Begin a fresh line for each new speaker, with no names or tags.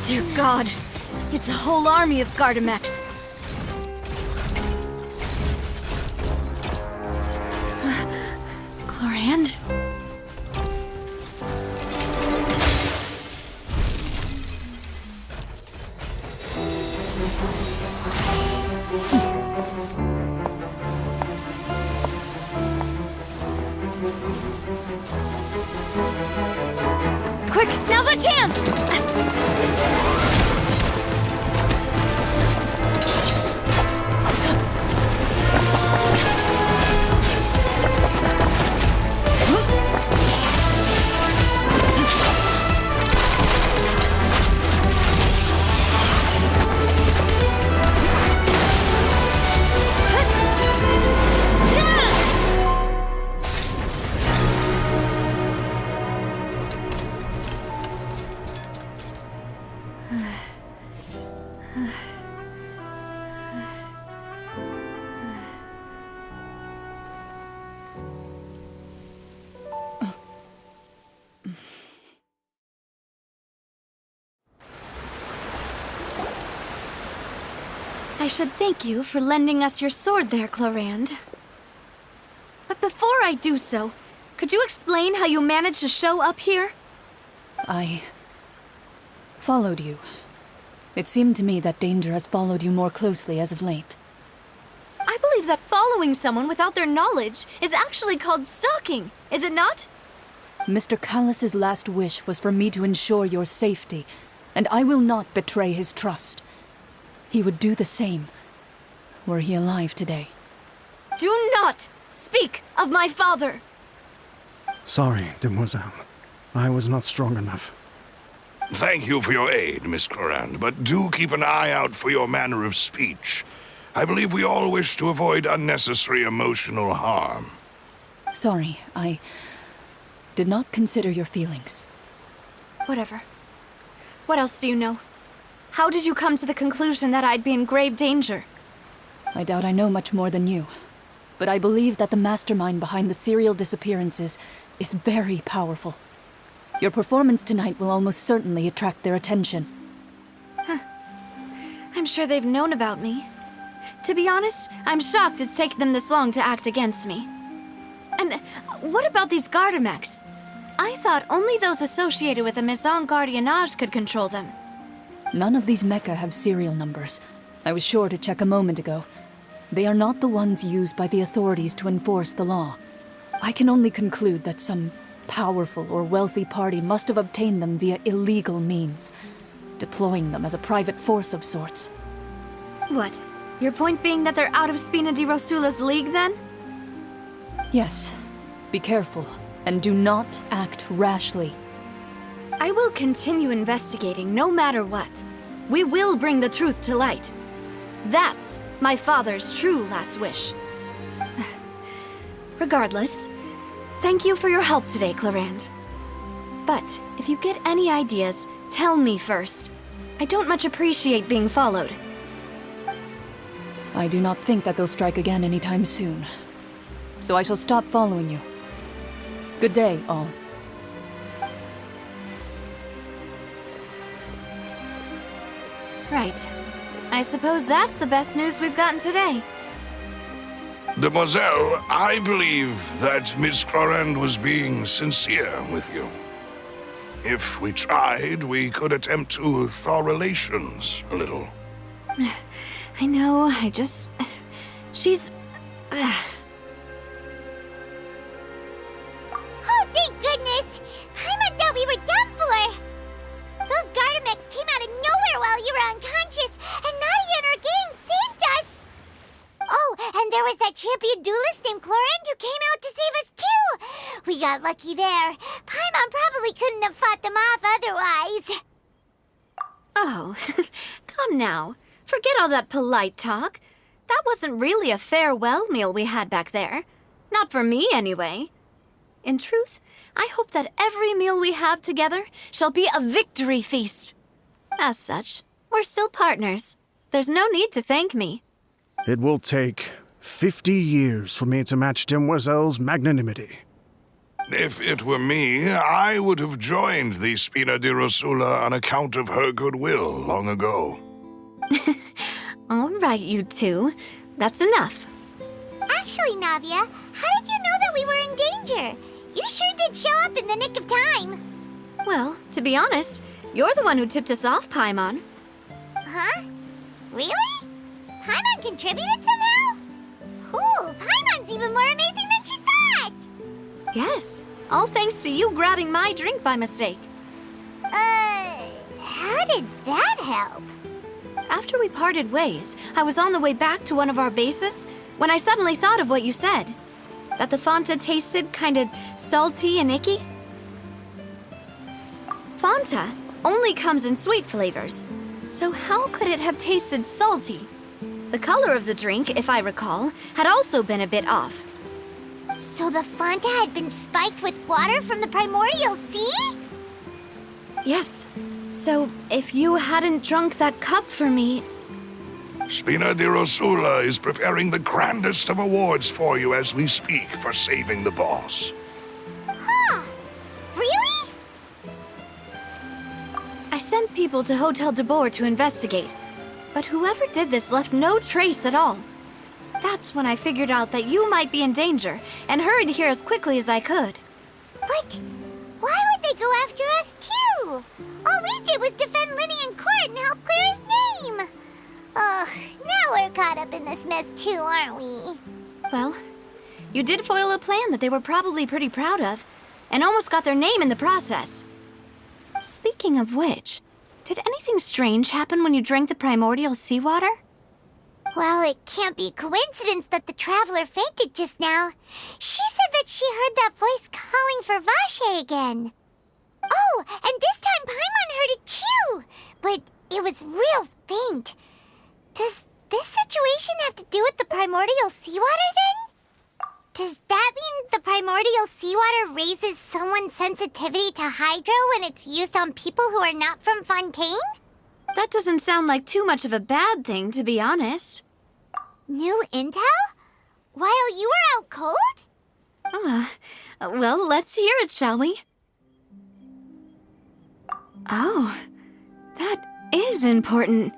Dear God, it's a whole army of Gardemeks. Clorinde? Quick, now's our chance! I should thank you for lending us your sword there, Clorinde. But before I do so, could you explain how you managed to show up here?
I followed you. It seemed to me that danger has followed you more closely as of late.
I believe that following someone without their knowledge is actually called stalking, is it not?
Mr. Callus's last wish was for me to ensure your safety, and I will not betray his trust. He would do the same, were he alive today.
Do not speak of my father!
Sorry, demoiselle. I was not strong enough.
Thank you for your aid, Miss Clorinde, but do keep an eye out for your manner of speech. I believe we all wish to avoid unnecessary emotional harm.
Sorry, I did not consider your feelings.
Whatever. What else do you know? How did you come to the conclusion that I'd be in grave danger?
I doubt I know much more than you, but I believe that the mastermind behind the serial disappearances is very powerful. Your performance tonight will almost certainly attract their attention.
I'm sure they've known about me. To be honest, I'm shocked it's taken them this long to act against me. And what about these Gardemeks? I thought only those associated with the Maison Gardiennage could control them.
None of these mecha have serial numbers. I was sure to check a moment ago. They are not the ones used by the authorities to enforce the law. I can only conclude that some powerful or wealthy party must have obtained them via illegal means, deploying them as a private force of sorts.
What? Your point being that they're out of Spina di Rosula's league, then?
Yes. Be careful, and do not act rashly.
I will continue investigating no matter what. We will bring the truth to light. That's my father's true last wish. Regardless, thank you for your help today, Clorinde. But if you get any ideas, tell me first. I don't much appreciate being followed.
I do not think that they'll strike again anytime soon. So I shall stop following you. Good day, all.
Right. I suppose that's the best news we've gotten today.
Demoiselle, I believe that Miss Clorinde was being sincere with you. If we tried, we could attempt to thaw relations a little.
I know, she's...
Oh, thank goodness! Paimon thought we were done for! Those Gardemeks came out of nowhere while you were unconscious, and Navia and her gang saved us! Oh, and there was that champion duelist named Clorinde who came out to save us too! We got lucky there. Paimon probably couldn't have fought them off otherwise.
Oh, come now. Forget all that polite talk. That wasn't really a farewell meal we had back there. Not for me, anyway. In truth, I hope that every meal we have together shall be a victory feast. As such, we're still partners. There's no need to thank me.
It will take 50 years for me to match Demoiselle's magnanimity.
If it were me, I would have joined the Spina di Rosula on account of her goodwill long ago.
All right, you two. That's enough.
Actually, Navia, how did you know that we were in danger? You sure did show up in the nick of time.
Well, to be honest, you're the one who tipped us off, Paimon.
Huh? Really? Paimon contributed somehow? Ooh, Paimon's even more amazing than she thought!
Yes, all thanks to you grabbing my drink by mistake.
How did that help?
After we parted ways, I was on the way back to one of our bases when I suddenly thought of what you said. That the Fanta tasted kinda salty and icky. Fanta only comes in sweet flavors, so how could it have tasted salty? The color of the drink, if I recall, had also been a bit off.
So the Fanta had been spiked with water from the primordial sea?
Yes, so if you hadn't drunk that cup for me...
Spina di Rosula is preparing the grandest of awards for you as we speak for saving the boss.
Huh? Really?
I sent people to Hotel de Boer to investigate, but whoever did this left no trace at all. That's when I figured out that you might be in danger and hurried here as quickly as I could.
But why would they go after us too? All we did was defend Linny in court and help clear his name. Ugh, now we're caught up in this mess too, aren't we?
Well, you did foil a plan that they were probably pretty proud of, and almost got their name in the process. Speaking of which, did anything strange happen when you drank the primordial seawater?
Well, it can't be coincidence that the traveler fainted just now. She said that she heard that voice calling for Vache again. Oh, and this time Paimon heard it too, but it was real faint. Does this situation have to do with the primordial seawater then? Does that mean the primordial seawater raises someone's sensitivity to hydro when it's used on people who are not from Fontaine?
That doesn't sound like too much of a bad thing, to be honest.
New intel? While you were out cold?
Well, let's hear it, shall we? Oh, that is important.